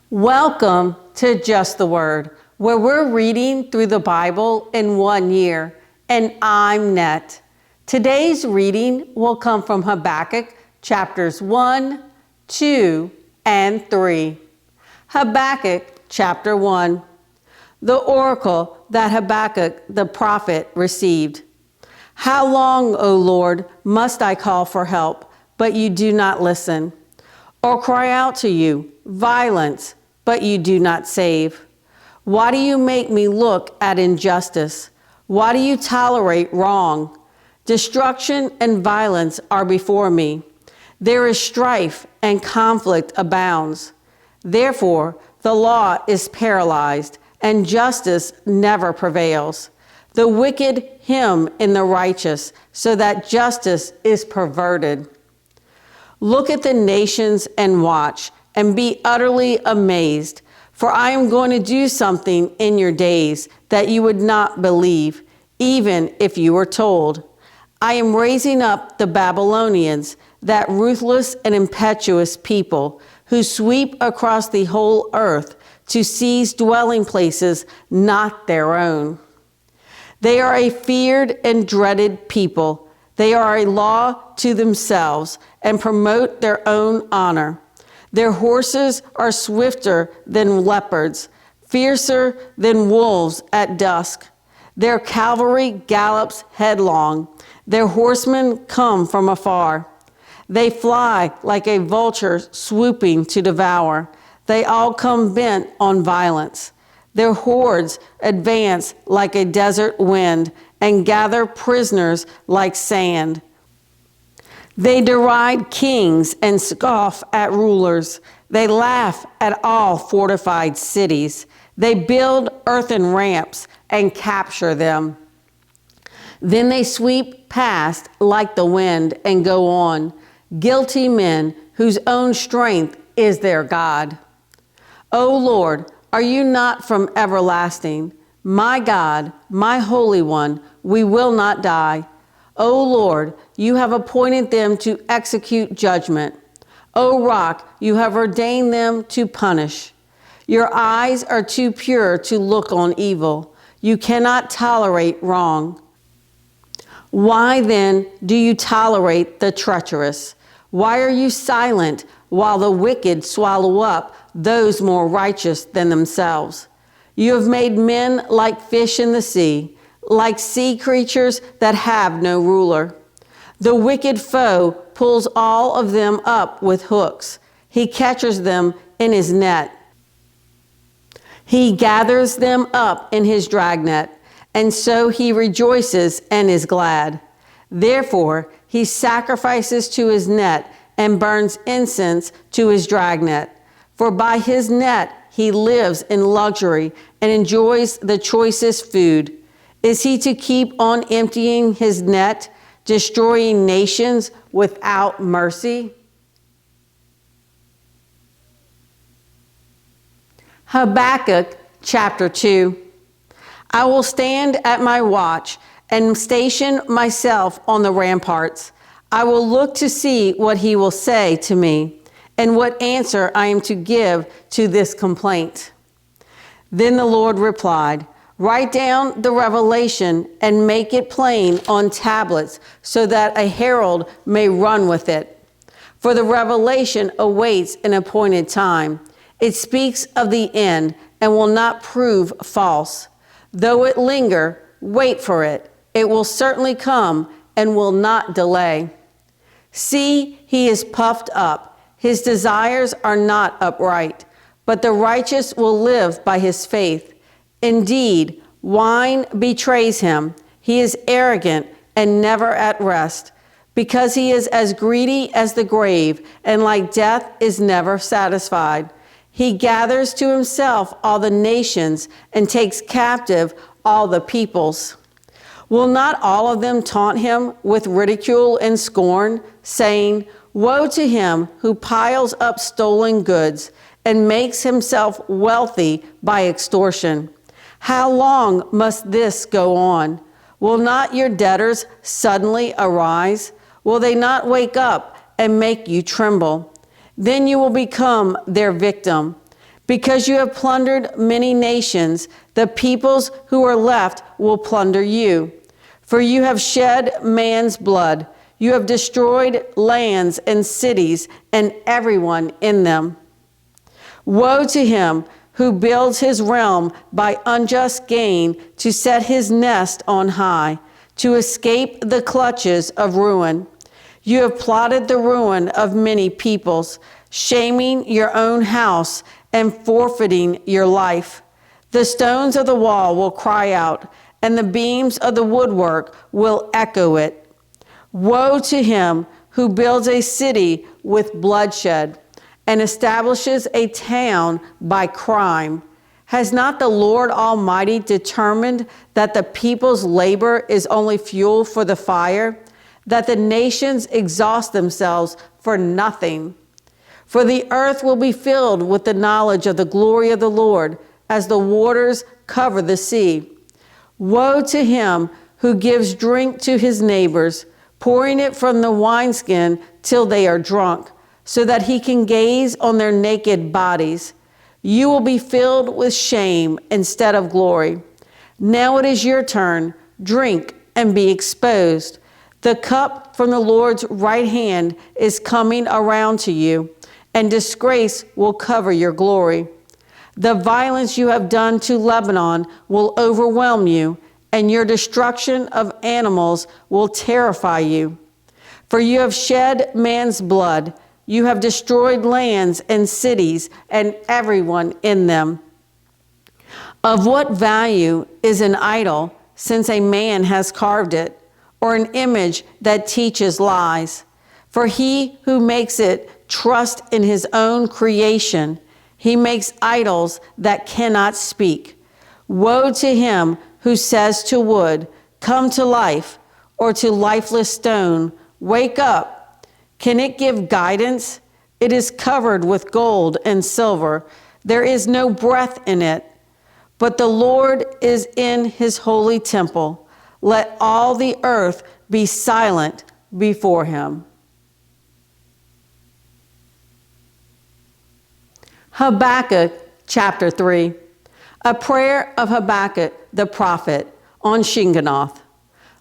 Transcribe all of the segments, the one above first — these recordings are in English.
Welcome to Just the Word, where we're reading through the Bible in 1 year, and I'm Net. Today's reading will come from Habakkuk chapters 1, 2, and 3. Habakkuk chapter 1. The oracle that Habakkuk the prophet received. How long, O Lord, must I call for help, but you do not listen? Or cry out to you, violence, but you do not save? Why do you make me look at injustice? Why do you tolerate wrong? Destruction and violence are before me. There is strife and conflict abounds. Therefore, the law is paralyzed, and justice never prevails. The wicked hymn in the righteous, so that justice is perverted. Look at the nations and watch, and be utterly amazed, for I am going to do something in your days that you would not believe, even if you were told. I am raising up the Babylonians, that ruthless and impetuous people, who sweep across the whole earth to seize dwelling places not their own. They are a feared and dreaded people. They are a law to themselves and promote their own honor. Their horses are swifter than leopards, fiercer than wolves at dusk. Their cavalry gallops headlong. Their horsemen come from afar. They fly like a vulture swooping to devour. They all come bent on violence. Their hordes advance like a desert wind and gather prisoners like sand. They deride kings and scoff at rulers. They laugh at all fortified cities. They build earthen ramps and capture them. Then they sweep past like the wind and go on, guilty men whose own strength is their God. O Lord, are you not from everlasting? My God, my Holy One, we will not die. O Lord, you have appointed them to execute judgment. O Rock, you have ordained them to punish. Your eyes are too pure to look on evil. You cannot tolerate wrong. Why then do you tolerate the treacherous? Why are you silent while the wicked swallow up those more righteous than themselves? You have made men like fish in the sea, like sea creatures that have no ruler. The wicked foe pulls all of them up with hooks. He catches them in his net. He gathers them up in his dragnet, and so he rejoices and is glad. Therefore, he sacrifices to his net and burns incense to his dragnet. For by his net he lives in luxury and enjoys the choicest food. Is he to keep on emptying his net, destroying nations without mercy? Habakkuk chapter 2. I will stand at my watch and station myself on the ramparts. I will look to see what he will say to me and what answer I am to give to this complaint. Then the Lord replied, write down the revelation and make it plain on tablets so that a herald may run with it. For the revelation awaits an appointed time. It speaks of the end and will not prove false. Though it linger, wait for it. It will certainly come and will not delay. See, he is puffed up. His desires are not upright, but the righteous will live by his faith. Indeed, wine betrays him. He is arrogant and never at rest, because he is as greedy as the grave, and like death is never satisfied. He gathers to himself all the nations and takes captive all the peoples. Will not all of them taunt him with ridicule and scorn, saying, woe to him who piles up stolen goods and makes himself wealthy by extortion. How long must this go on? Will not your debtors suddenly arise? Will they not wake up and make you tremble? Then you will become their victim. Because you have plundered many nations, the peoples who are left will plunder you. For you have shed man's blood. You have destroyed lands and cities and everyone in them. Woe to him who builds his realm by unjust gain to set his nest on high, to escape the clutches of ruin. You have plotted the ruin of many peoples, shaming your own house and forfeiting your life. The stones of the wall will cry out, and the beams of the woodwork will echo it. Woe to him who builds a city with bloodshed and establishes a town by crime. Has not the Lord Almighty determined that the people's labor is only fuel for the fire, that the nations exhaust themselves for nothing? For the earth will be filled with the knowledge of the glory of the Lord, as the waters cover the sea. Woe to him who gives drink to his neighbors, pouring it from the wineskin till they are drunk, so that he can gaze on their naked bodies. You will be filled with shame instead of glory. Now it is your turn. Drink and be exposed. The cup from the Lord's right hand is coming around to you, and disgrace will cover your glory. The violence you have done to Lebanon will overwhelm you, and your destruction of animals will terrify you. For you have shed man's blood. You have destroyed lands and cities and everyone in them. Of what value is an idol, since a man has carved it, or an image that teaches lies? For he who makes it trusts in his own creation. He makes idols that cannot speak. Woe to him who says to wood, "Come to life," or to lifeless stone, "Wake up." Can it give guidance? It is covered with gold and silver. There is no breath in it. But the Lord is in his holy temple. Let all the earth be silent before him. Habakkuk chapter 3. A prayer of Habakkuk the prophet on Shinganoth.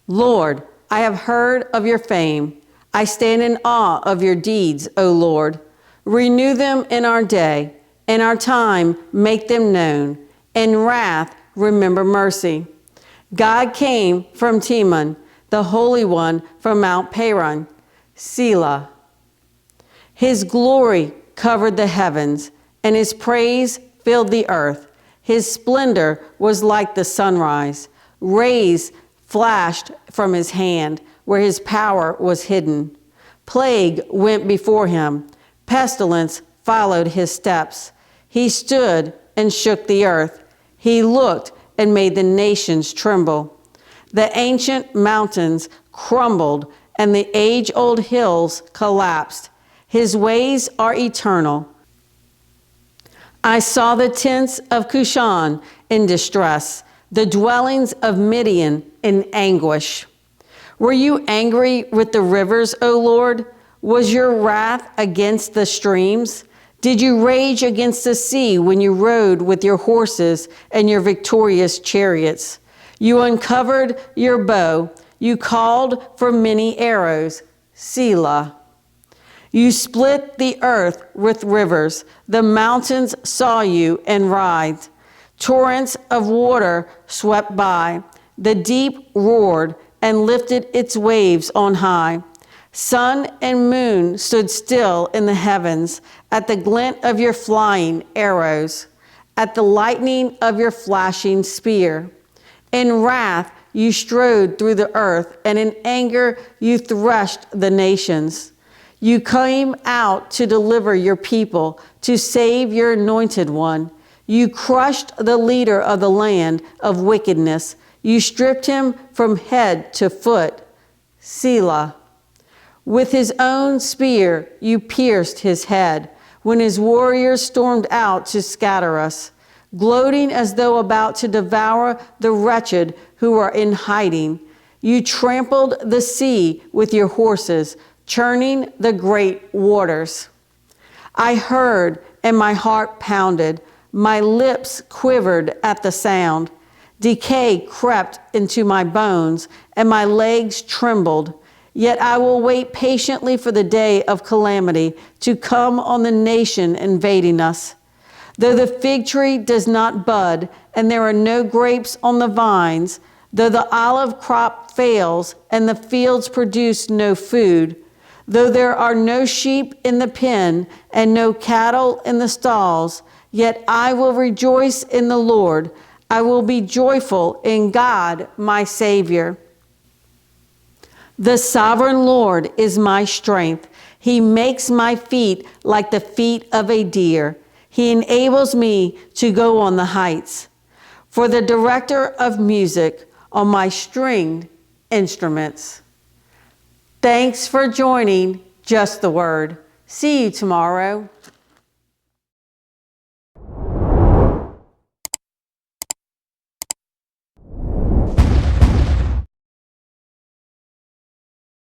Lord, I have heard of your fame. I stand in awe of your deeds, O Lord. Renew them in our day. In our time, make them known. In wrath, remember mercy. God came from Teman, the Holy One from Mount Paran. Selah. His glory covered the heavens, and his praise filled the earth. His splendor was like the sunrise. Rays flashed from his hand, where his power was hidden. Plague went before him. Pestilence followed his steps. He stood and shook the earth. He looked and made the nations tremble. The ancient mountains crumbled, and the age-old hills collapsed. His ways are eternal. I saw the tents of Cushan in distress, the dwellings of Midian in anguish. Were you angry with the rivers, O Lord? Was your wrath against the streams? Did you rage against the sea when you rode with your horses and your victorious chariots? You uncovered your bow. You called for many arrows. Selah. You split the earth with rivers. The mountains saw you and writhed. Torrents of water swept by. The deep roared and lifted its waves on high. Sun and moon stood still in the heavens at the glint of your flying arrows, at the lightning of your flashing spear. In wrath you strode through the earth, and in anger you threshed the nations. You came out to deliver your people, to save your anointed one. You crushed the leader of the land of wickedness. You stripped him from head to foot. Selah. With his own spear you pierced his head when his warriors stormed out to scatter us, gloating as though about to devour the wretched who are in hiding. You trampled the sea with your horses, churning the great waters. I heard, and my heart pounded. My lips quivered at the sound. Decay crept into my bones, and my legs trembled. Yet I will wait patiently for the day of calamity to come on the nation invading us. Though the fig tree does not bud, and there are no grapes on the vines, though the olive crop fails, and the fields produce no food, though there are no sheep in the pen, and no cattle in the stalls, yet I will rejoice in the Lord. I will be joyful in God, my Savior. The sovereign Lord is my strength. He makes my feet like the feet of a deer. He enables me to go on the heights. For the director of music on my stringed instruments. Thanks for joining Just the Word. See you tomorrow.